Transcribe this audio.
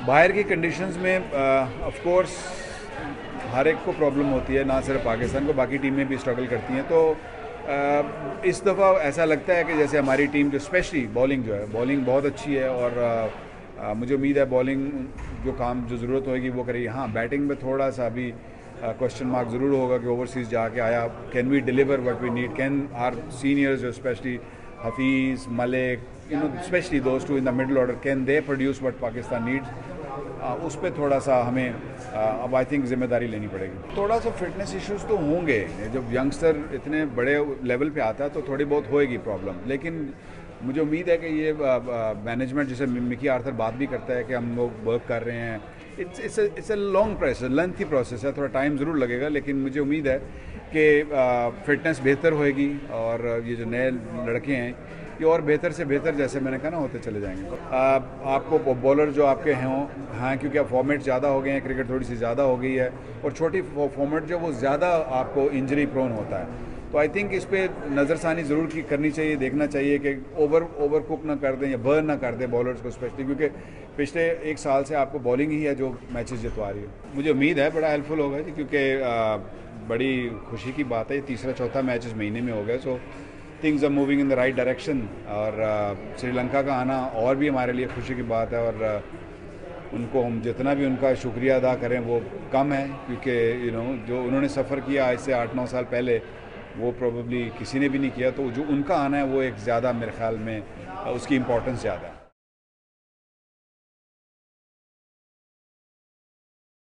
बाहर की कंडीशंस में ऑफ कोर्स हर एक को प्रॉब्लम होती है, ना सिर्फ पाकिस्तान को, बाकी टीमें भी स्ट्रगल करती हैं। तो इस दफ़ा ऐसा लगता है कि जैसे हमारी टीम जो स्पेशली बॉलिंग जो है, बॉलिंग बहुत अच्छी है और मुझे उम्मीद है बॉलिंग जो काम जो ज़रूरत होगी वो करेगी। हाँ, बैटिंग में थोड़ा सा अभी क्वेश्चन मार्क ज़रूर होगा कि ओवरसीज़ जाके आया, can we deliver what we need, can our seniors जो specially Hafeez, Malik, specially those two in the middle order, can they produce what Pakistan needs. उस पर थोड़ा सा हमें अब आई थिंक जिम्मेदारी लेनी पड़ेगी। थोड़ा सा फिटनेस इश्यूज तो होंगे, जब यंगस्टर इतने बड़े लेवल पे आता है तो थोड़ी बहुत होएगी प्रॉब्लम, लेकिन मुझे उम्मीद है कि ये मैनेजमेंट, जैसे मिकी आर्थर बात भी करता है कि हम लोग वर्क कर रहे हैं, it's a long process, lengthy process है, थोड़ा टाइम ज़रूर लगेगा, लेकिन मुझे उम्मीद है कि फिटनेस बेहतर होएगी और ये जो नए लड़के हैं ये और बेहतर से बेहतर, जैसे मैंने कहा ना, होते चले जाएंगे। आपको बॉलर जो आपके हों, हाँ, क्योंकि अब फॉर्मेट ज़्यादा हो गए हैं, क्रिकेट थोड़ी सी ज़्यादा हो गई है और छोटी फॉर्मेट जो वो ज़्यादा आपको इंजरी प्रोन होता है, तो आई थिंक इस पर नज़रसानी ज़रूर करनी चाहिए, देखना चाहिए कि ओवर कुक ना कर दें या बर्न ना कर दें बॉलर्स को स्पेशली, क्योंकि पिछले एक साल से आपको बॉलिंग ही है जो मैचेस जितवा रही है। मुझे उम्मीद है बड़ा हेल्पफुल होगा जी, क्योंकि बड़ी खुशी की बात है, तीसरा चौथा मैच इस महीने में हो गया, so things are moving in the right direction. और श्रीलंका का आना और भी हमारे लिए खुशी की बात है, और उनको हम जितना भी उनका शुक्रिया अदा करें वो कम है, क्योंकि जो उन्होंने सफ़र किया आज से 8-9 साल पहले वो प्रोबेबली किसी ने भी नहीं किया, तो जो उनका आना है वो एक ज़्यादा मेरे ख्याल में उसकी इम्पोर्टेंस ज़्यादा है।